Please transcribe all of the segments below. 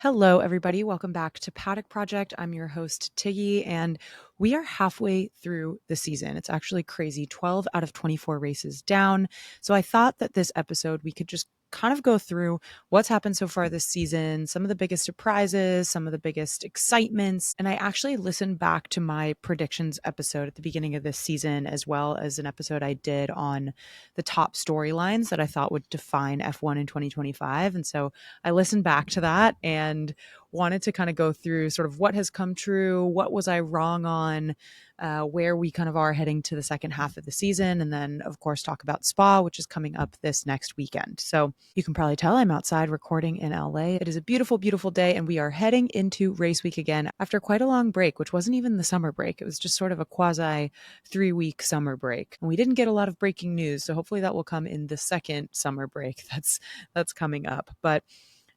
Hello, everybody. Welcome back to Paddock Project. I'm your host, Tiggy, and we are halfway through the season. It's actually crazy, 12 out of 24 races down. So I thought that this episode, we could just kind of go through what's happened so far this season, some of the biggest surprises, some of the biggest excitements. And I actually listened back to my predictions episode at the beginning of this season, as well as an episode I did on the top storylines that I thought would define F1 in 2025. And so I listened back to that and wanted to kind of go through sort of what has come true, what was I wrong on, where we kind of are heading to the second half of the season, and then, of course, talk about Spa, which is coming up this next weekend. So you can probably tell I'm outside recording in LA. It is a beautiful, beautiful day, and we are heading into race week again after quite a long break, which wasn't even the summer break. It was just sort of a quasi 3-week summer break. And we didn't get a lot of breaking news, so hopefully that will come in the second summer break that's coming up. But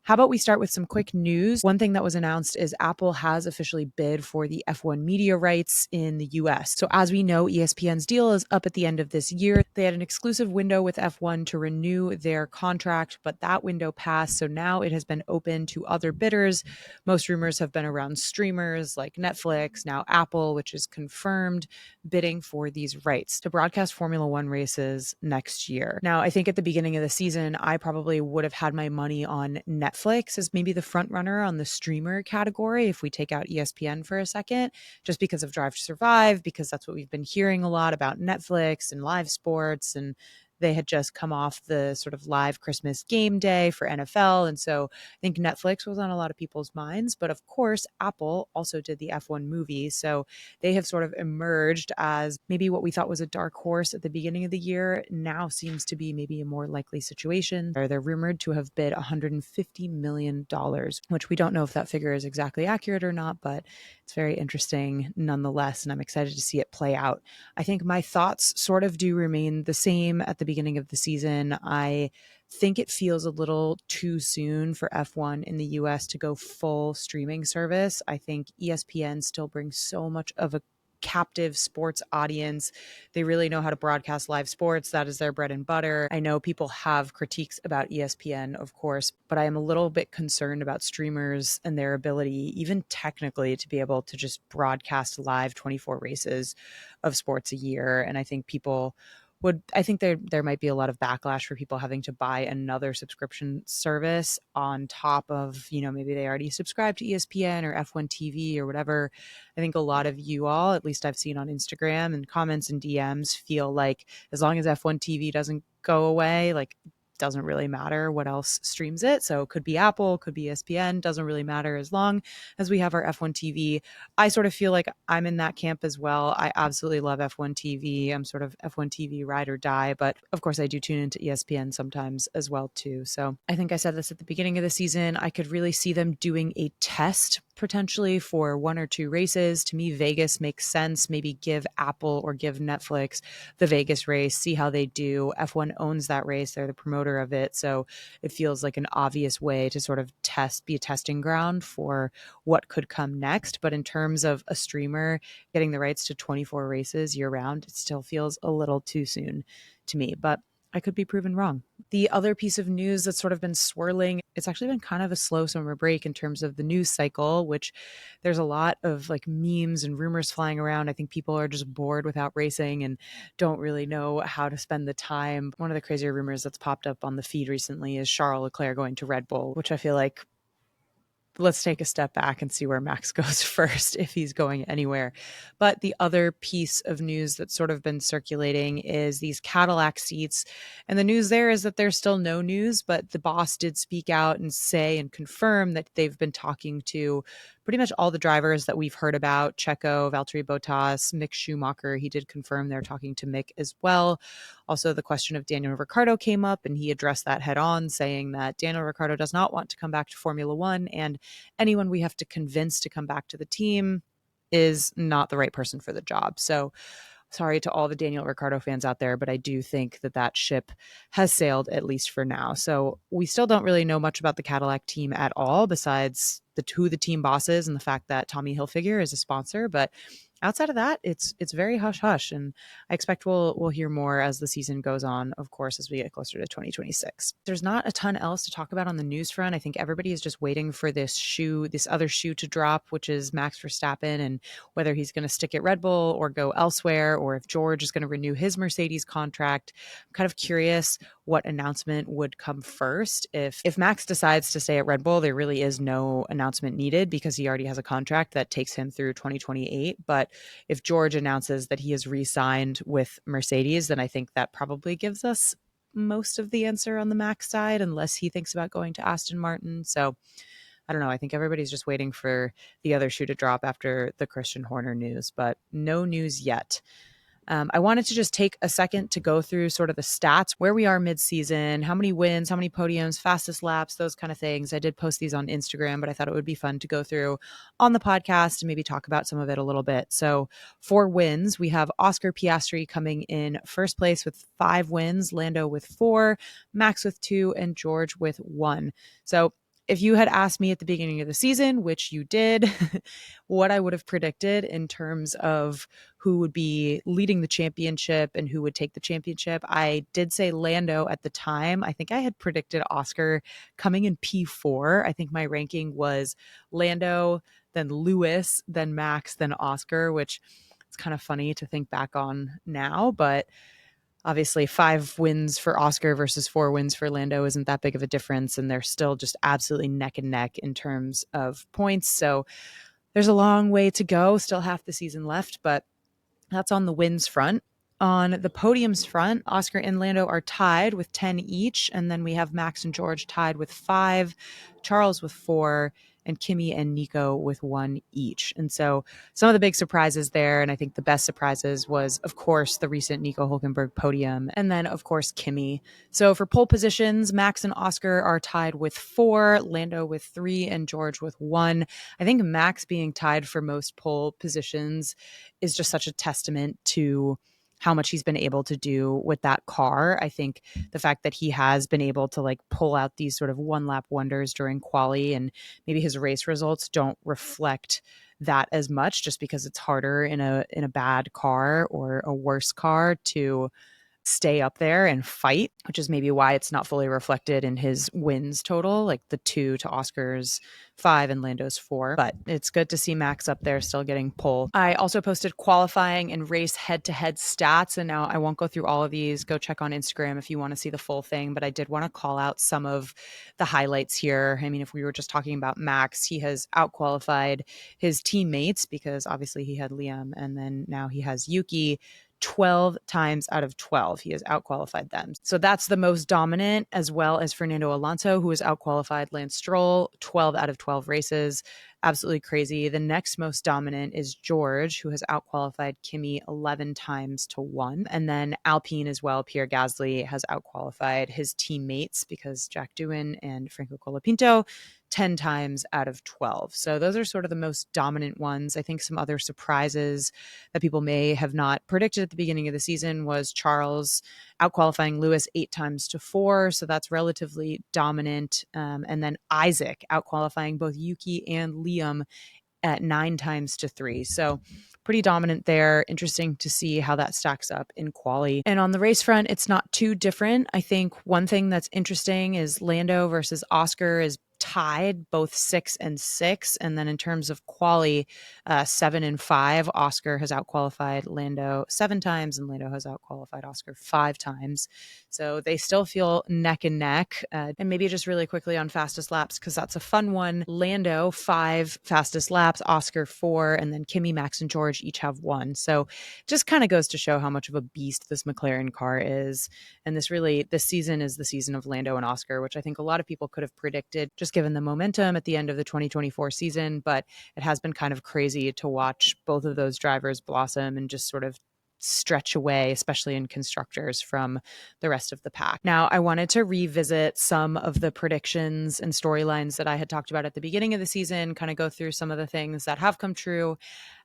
how about we start with some quick news? One thing that was announced is Apple has officially bid for the F1 media rights in the US. So as we know, ESPN's deal is up at the end of this year. They had an exclusive window with F1 to renew their contract, but that window passed. So now it has been open to other bidders. Most rumors have been around streamers like Netflix, now Apple, which is confirmed bidding for these rights to broadcast Formula One races next year. Now, I think at the beginning of the season, I probably would have had my money on Netflix as maybe the front runner on the streamer category if we take out ESPN for a second, just because of Drive to Survive, because that's what we've been hearing a lot about Netflix and live sports, and they had just come off the sort of live Christmas game day for NFL. And so I think Netflix was on a lot of people's minds. But of course, Apple also did the F1 movie. So they have sort of emerged as maybe what we thought was a dark horse at the beginning of the year now seems to be maybe a more likely situation. They're rumored to have bid $150 million, which we don't know if that figure is exactly accurate or not, but it's very interesting nonetheless. And I'm excited to see it play out. I think my thoughts sort of do remain the same at the beginning of the season. I think it feels a little too soon for F1 in the US to go full streaming service. I think ESPN still brings so much of a captive sports audience. They really know how to broadcast live sports. That is their bread and butter. I know people have critiques about ESPN, of course, but I am a little bit concerned about streamers and their ability, even technically, to be able to just broadcast live 24 races of sports a year. And I think I think there might be a lot of backlash for people having to buy another subscription service on top of, maybe they already subscribe to ESPN or F1 TV or whatever. I think a lot of you all, at least I've seen on Instagram and comments and DMs, feel like as long as F1 TV doesn't go away, like doesn't really matter what else streams it. So it could be Apple, could be ESPN, doesn't really matter as long as we have our F1 TV. I sort of feel like I'm in that camp as well. I absolutely love F1 TV. I'm sort of F1 TV ride or die, but of course I do tune into ESPN sometimes as well too. So I think I said this at the beginning of the season. I could really see them doing a test potentially for 1 or 2 races. To me, Vegas makes sense. Maybe give Apple or give Netflix the Vegas race, see how they do. F1 owns that race. They're the promoter of it. So it feels like an obvious way to sort of be a testing ground for what could come next. But in terms of a streamer getting the rights to 24 races year round, it still feels a little too soon to me. But I could be proven wrong. The other piece of news that's sort of been swirling, it's actually been kind of a slow summer break in terms of the news cycle, which there's a lot of like memes and rumors flying around. I think people are just bored without racing and don't really know how to spend the time. One of the crazier rumors that's popped up on the feed recently is Charles Leclerc going to Red Bull, which I feel like let's take a step back and see where Max goes first, if he's going anywhere. But the other piece of news that's sort of been circulating is these Cadillac seats. And the news there is that there's still no news, but the boss did speak out and say and confirm that they've been talking to pretty much all the drivers that we've heard about: Checo, Valtteri Bottas, Mick Schumacher. He did confirm they're talking to Mick as well. Also, the question of Daniel Ricciardo came up, and he addressed that head on, saying that Daniel Ricciardo does not want to come back to Formula One, and anyone we have to convince to come back to the team is not the right person for the job. So sorry to all the Daniel Ricciardo fans out there, but I do think that ship has sailed, at least for now. So we still don't really know much about the Cadillac team at all, besides who the team boss is and the fact that Tommy Hilfiger is a sponsor. But outside of that, it's very hush hush, and I expect we'll hear more as the season goes on, of course, as we get closer to 2026. There's not a ton else to talk about on the news front. I think everybody is just waiting for this other shoe to drop, which is Max Verstappen, and whether he's going to stick at Red Bull or go elsewhere, or if George is going to renew his Mercedes contract. I'm kind of curious what announcement would come first. If Max decides to stay at Red Bull, there really is no announcement needed because he already has a contract that takes him through 2028. But if George announces that he has re-signed with Mercedes, then I think that probably gives us most of the answer on the Max side, unless he thinks about going to Aston Martin. So I don't know. I think everybody's just waiting for the other shoe to drop after the Christian Horner news, but no news yet. I wanted to just take a second to go through sort of the stats, where we are mid-season, how many wins, how many podiums, fastest laps, those kind of things. I did post these on Instagram, but I thought it would be fun to go through on the podcast and maybe talk about some of it a little bit. So for wins, we have Oscar Piastri coming in first place with 5 wins, Lando with 4, Max with 2, and George with 1. So if you had asked me at the beginning of the season, which you did, what I would have predicted in terms of who would be leading the championship and who would take the championship, I did say Lando at the time. I think I had predicted Oscar coming in P4. I think my ranking was Lando, then Lewis, then Max, then Oscar, which it's kind of funny to think back on now, but obviously 5 wins for Oscar versus 4 wins for Lando isn't that big of a difference, and they're still just absolutely neck and neck in terms of points. So there's a long way to go, still half the season left, but that's on the wins front. On the podiums front, Oscar and Lando are tied with 10 each, and then we have Max and George tied with 5, Charles with 4, and Kimi and Nico with 1 each. And so some of the big surprises there, and I think the best surprises was, of course, the recent Nico Hulkenberg podium, and then, of course, Kimi. So for pole positions, Max and Oscar are tied with 4, Lando with 3, and George with 1. I think Max being tied for most pole positions is just such a testament to how much he's been able to do with that car. I think the fact that he has been able to like pull out these sort of one lap wonders during quali, and maybe his race results don't reflect that as much, just because it's harder in a bad car or a worse car to stay up there and fight, which is maybe why it's not fully reflected in his wins total, like the 2 to Oscar's 5 and Lando's 4. But it's good to see Max up there still getting pole. I also posted qualifying and race head-to-head stats, and now I won't go through all of these. Go check on Instagram if you want to see the full thing, but I did want to call out some of the highlights here. I mean, if we were just talking about Max, he has outqualified his teammates because obviously he had Liam, and then now he has Yuki 12 times out of 12. He has outqualified them. So that's the most dominant, as well as Fernando Alonso, who has outqualified Lance Stroll 12 out of 12 races. Absolutely crazy. The next most dominant is George, who has outqualified Kimi 11 times to 1. And then Alpine as well, Pierre Gasly has outqualified his teammates because Jack Doohan and Franco Colapinto 10 times out of 12. So those are sort of the most dominant ones. I think some other surprises that people may have not predicted at the beginning of the season was Charles outqualifying Lewis 8 times to 4. So that's relatively dominant. And then Isaac outqualifying both Yuki and Liam at 9 times to 3. So pretty dominant there. Interesting to see how that stacks up in quali. And on the race front, it's not too different. I think one thing that's interesting is Lando versus Oscar is tied both 6 and 6. And then in terms of quali, 7 and 5, Oscar has outqualified Lando 7 times and Lando has outqualified Oscar 5 times. So they still feel neck and neck. And maybe just really quickly on fastest laps, because that's a fun one. Lando 5 fastest laps, Oscar 4, and then Kimi, Max, and George each have 1. So just kind of goes to show how much of a beast this McLaren car is. And this season is the season of Lando and Oscar, which I think a lot of people could have predicted just given the momentum at the end of the 2024 season. But it has been kind of crazy to watch both of those drivers blossom and just sort of stretch away, especially in constructors, from the rest of the pack. Now, I wanted to revisit some of the predictions and storylines that I had talked about at the beginning of the season, kind of go through some of the things that have come true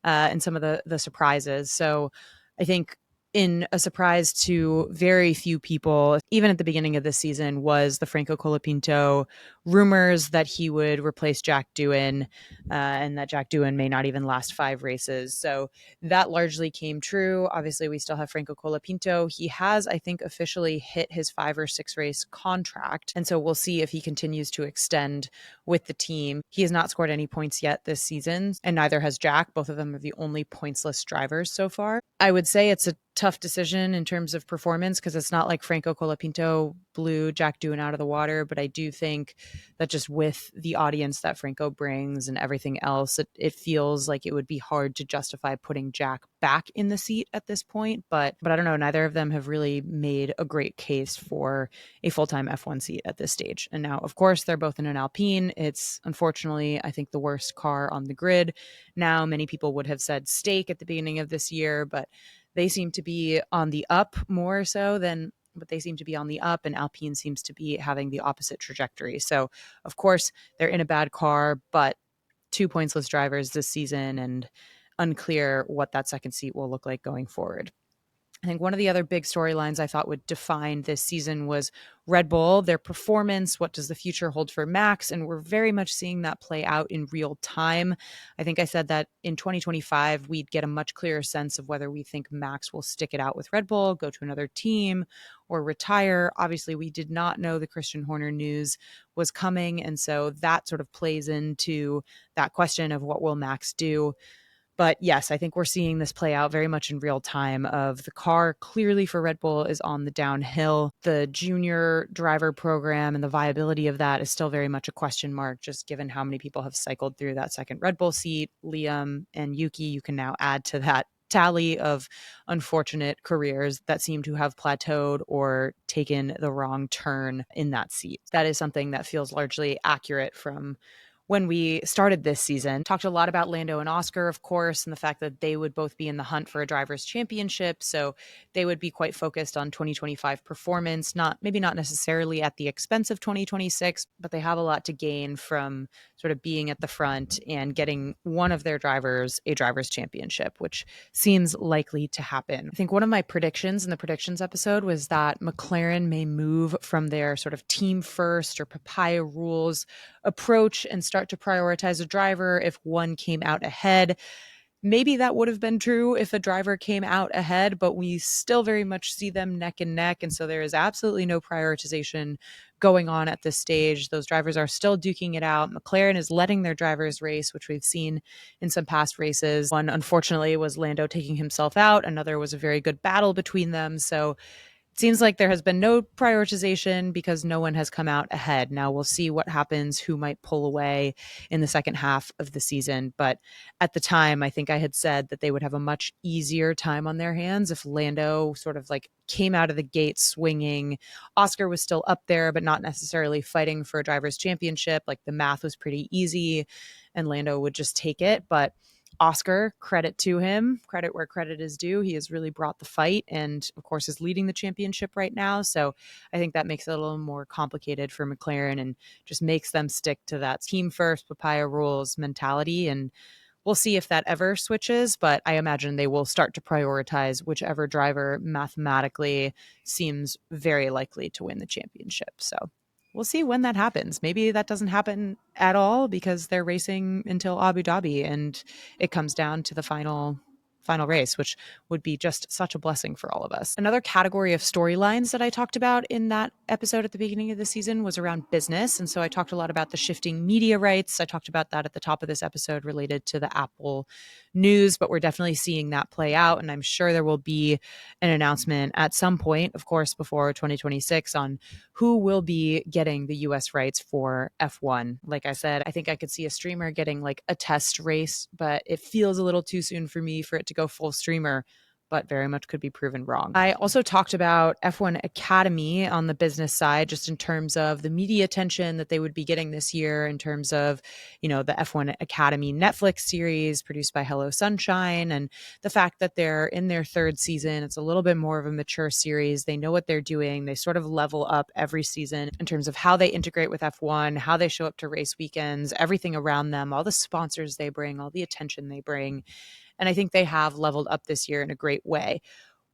and some of the surprises. So I think in a surprise to very few people, even at the beginning of this season, was the Franco Colapinto rumors that he would replace Jack Doohan, and that Jack Doohan may not even last 5 races. So that largely came true. Obviously, we still have Franco Colapinto. He has, I think, officially hit his 5 or 6 race contract. And so we'll see if he continues to extend with the team. He has not scored any points yet this season, and neither has Jack. Both of them are the only pointsless drivers so far. I would say it's a tough decision in terms of performance because it's not like Franco Colapinto blew Jack Doohan out of the water, but I do think that just with the audience that Franco brings and everything else, it feels like it would be hard to justify putting Jack back in the seat at this point. But I don't know, neither of them have really made a great case for a full-time F1 seat at this stage. And now, of course, they're both in an Alpine. It's unfortunately, I think, the worst car on the grid. Now, many people would have said Stake at the beginning of this year, but they seem to be on the up more so than, but they seem to be on the up, and Alpine seems to be having the opposite trajectory. So, of course, they're in a bad car, but 2 pointsless drivers this season, and unclear what that second seat will look like going forward. I think one of the other big storylines I thought would define this season was Red Bull, their performance. What does the future hold for Max? And we're very much seeing that play out in real time. I think I said that in 2025, we'd get a much clearer sense of whether we think Max will stick it out with Red Bull, go to another team, or retire. Obviously, we did not know the Christian Horner news was coming. And so that sort of plays into that question of what will Max do. But yes, I think we're seeing this play out very much in real time of the car clearly for Red Bull is on the downhill. The junior driver program and the viability of that is still very much a question mark, just given how many people have cycled through that second Red Bull seat. Liam and Yuki, you can now add to that tally of unfortunate careers that seem to have plateaued or taken the wrong turn in that seat. That is something that feels largely accurate from when we started this season. Talked a lot about Lando and Oscar, of course, and the fact that they would both be in the hunt for a driver's championship. So they would be quite focused on 2025 performance, maybe not necessarily at the expense of 2026, but they have a lot to gain from sort of being at the front and getting one of their drivers a driver's championship, which seems likely to happen. I think one of my predictions in the predictions episode was that McLaren may move from their sort of team first or papaya rules approach and start to prioritize a driver if one came out ahead. Maybe that would have been true if a driver came out ahead, but we still very much see them neck and neck. And so there is absolutely no prioritization going on at this stage. Those drivers are still duking it out. McLaren is letting their drivers race, which we've seen in some past races. One, unfortunately, was Lando taking himself out. Another was a very good battle between them. So it seems like there has been no prioritization because no one has come out ahead. Now we'll see what happens, who might pull away in the second half of the season. But at the time, I think I had said that they would have a much easier time on their hands if Lando sort of like came out of the gate swinging. Oscar was still up there, but not necessarily fighting for a driver's championship. Like the math was pretty easy and Lando would just take it. But Oscar, credit to him, credit where credit is due. He has really brought the fight and, of course, is leading the championship right now. So I think that makes it a little more complicated for McLaren and just makes them stick to that team first, papaya rules mentality. And we'll see if that ever switches, but I imagine they will start to prioritize whichever driver mathematically seems very likely to win the championship. So we'll see when that happens. Maybe that doesn't happen at all because they're racing until Abu Dhabi and it comes down to the final race, which would be just such a blessing for all of us. Another category of storylines that I talked about in that episode at the beginning of the season was around business. And so I talked a lot about the shifting media rights. I talked about that at the top of this episode related to the Apple news, but we're definitely seeing that play out. And I'm sure there will be an announcement at some point, of course, before 2026 on who will be getting the US rights for F1. Like I said, I think I could see a streamer getting like a test race, but it feels a little too soon for me for it to go full streamer, but very much could be proven wrong. I also talked about F1 Academy on the business side, just in terms of the media attention that they would be getting this year in terms of, the F1 Academy Netflix series produced by Hello Sunshine and the fact that they're in their third season. It's a little bit more of a mature series. They know what they're doing. They sort of level up every season in terms of how they integrate with F1, how they show up to race weekends, everything around them, all the sponsors they bring, all the attention they bring. And I think they have leveled up this year in a great way.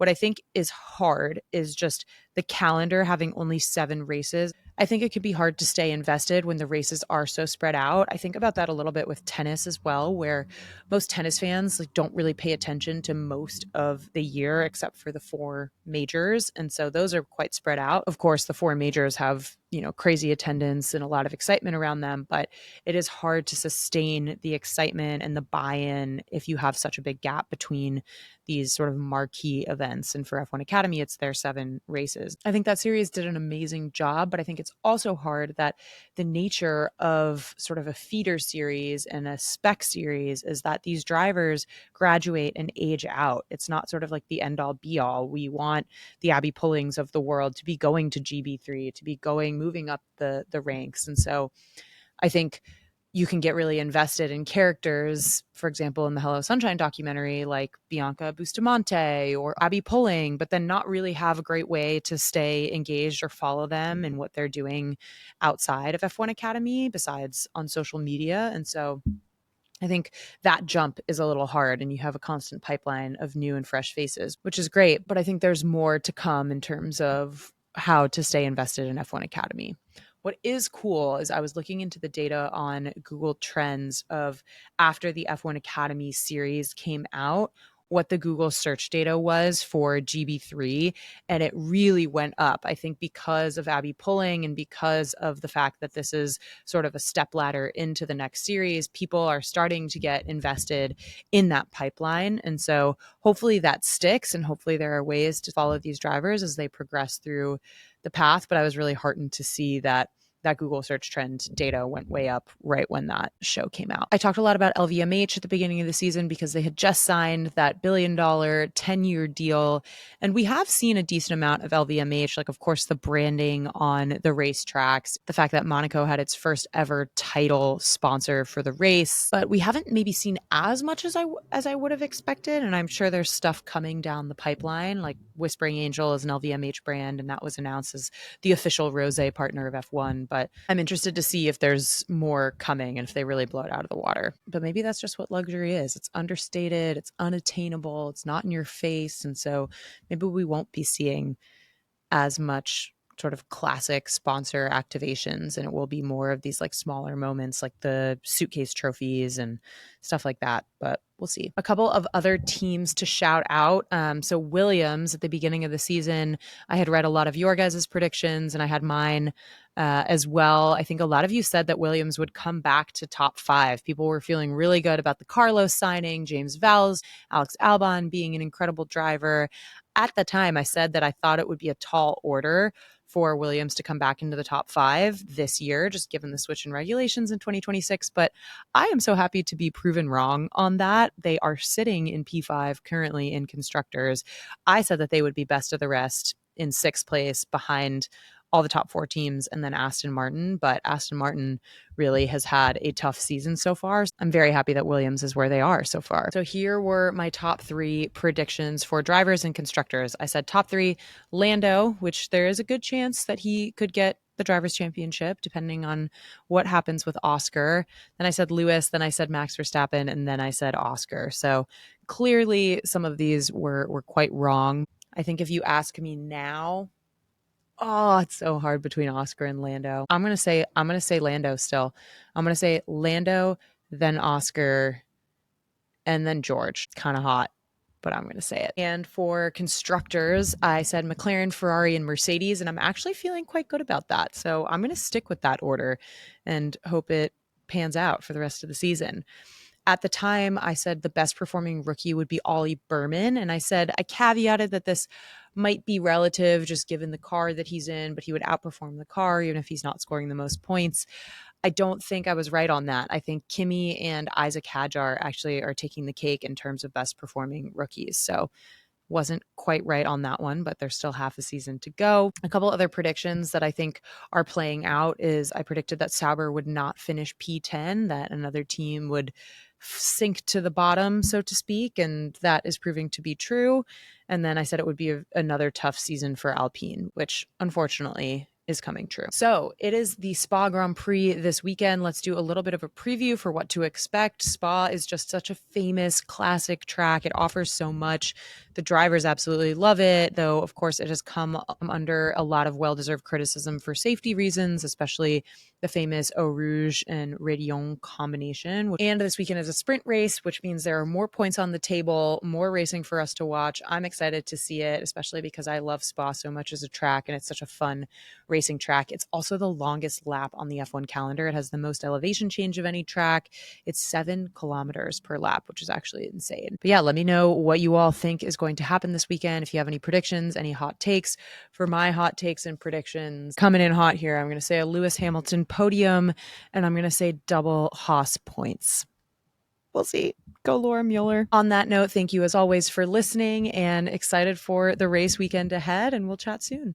What I think is hard is just the calendar having only 7 races. I think it could be hard to stay invested when the races are so spread out. I think about that a little bit with tennis as well, where most tennis fans don't really pay attention to most of the year except for the 4 majors. And so those are quite spread out. Of course, the 4 majors have, crazy attendance and a lot of excitement around them, but it is hard to sustain the excitement and the buy-in if you have such a big gap between these sort of marquee events. And for F1 Academy, it's their 7 races. I think that series did an amazing job, but I think it's also hard that the nature of sort of a feeder series and a spec series is that these drivers graduate and age out. It's not sort of like the end all be all. We want the Abby Pullings of the world to be going to GB3, to be moving up the ranks. And so I think you can get really invested in characters, for example, in the Hello Sunshine documentary, like Bianca Bustamante or Abby Pulling, but then not really have a great way to stay engaged or follow them and what they're doing outside of F1 Academy besides on social media. And so I think that jump is a little hard, and you have a constant pipeline of new and fresh faces, which is great. But I think there's more to come in terms of how to stay invested in F1 Academy. What is cool is I was looking into the data on Google Trends of after the F1 Academy series came out, what the Google search data was for GB3, and it really went up. I think because of Abby Pulling and because of the fact that this is sort of a stepladder into the next series, people are starting to get invested in that pipeline. And so hopefully that sticks, and hopefully there are ways to follow these drivers as they progress through the path. But I was really heartened to see that Google search trend data went way up right when that show came out. I talked a lot about LVMH at the beginning of the season because they had just signed that $1 billion 10-year deal. And we have seen a decent amount of LVMH, like, of course, the branding on the racetracks, the fact that Monaco had its first ever title sponsor for the race. But we haven't maybe seen as much as I would have expected. And I'm sure there's stuff coming down the pipeline, like Whispering Angel is an LVMH brand, and that was announced as the official rosé partner of F1. But I'm interested to see if there's more coming and if they really blow it out of the water. But maybe that's just what luxury is. It's understated, it's unattainable, it's not in your face. And so maybe we won't be seeing as much sort of classic sponsor activations, and it will be more of these like smaller moments like the suitcase trophies and stuff like that. But we'll see. A couple of other teams to shout out. So Williams at the beginning of the season, I had read a lot of your guys' predictions and I had mine as well. I think a lot of you said that Williams would come back to top 5. People were feeling really good about the Carlos signing, James Vowles, Alex Albon being an incredible driver. At the time, I said that I thought it would be a tall order for Williams to come back into the top 5 this year, just given the switch in regulations in 2026. But I am so happy to be proven wrong on that. They are sitting in P5 currently in constructors. I said that they would be best of the rest in 6th place behind all the top 4 teams and then Aston Martin. But Aston Martin really has had a tough season so far. I'm very happy that Williams is where they are so far. So here were my top 3 predictions for drivers and constructors. I said top 3, Lando, which there is a good chance that he could get the drivers' championship depending on what happens with Oscar. Then I said Lewis, then I said Max Verstappen, and then I said Oscar. So clearly some of these were quite wrong. I think if you ask me now, oh, it's so hard between Oscar and Lando. I'm gonna say Lando still. I'm gonna say Lando, then Oscar, and then George. Kind of hot, but I'm gonna say it. And for constructors, I said McLaren, Ferrari, and Mercedes, and I'm actually feeling quite good about that. So I'm gonna stick with that order and hope it pans out for the rest of the season. At the time, I said the best performing rookie would be Ollie Berman. And I said, I caveated that this might be relative just given the car that he's in, but he would outperform the car even if he's not scoring the most points. I don't think I was right on that. I think Kimi and Isaac Hadjar actually are taking the cake in terms of best performing rookies. So wasn't quite right on that one, but there's still half a season to go. A couple other predictions that I think are playing out is I predicted that Sauber would not finish P10, that another team would sink to the bottom, so to speak, and that is proving to be true. And then I said it would be another tough season for Alpine, which unfortunately is coming true. So it is the Spa Grand Prix this weekend. Let's do a little bit of a preview for what to expect. Spa is just such a famous classic track. It offers so much. The drivers absolutely love it, though, of course, it has come under a lot of well-deserved criticism for safety reasons, especially the famous Eau Rouge and Radion combination. And this weekend is a sprint race, which means there are more points on the table, more racing for us to watch. I'm excited to see it, especially because I love Spa so much as a track, and it's such a fun racing track. It's also the longest lap on the F1 calendar. It has the most elevation change of any track. It's 7 kilometers per lap, which is actually insane. But yeah, let me know what you all think is going to happen this weekend. If you have any predictions, any hot takes. For my hot takes and predictions, coming in hot here, I'm going to say a Lewis Hamilton podium, and I'm going to say double Haas points. We'll see. Go Laura Mueller. On that note, thank you as always for listening, and excited for the race weekend ahead, and we'll chat soon.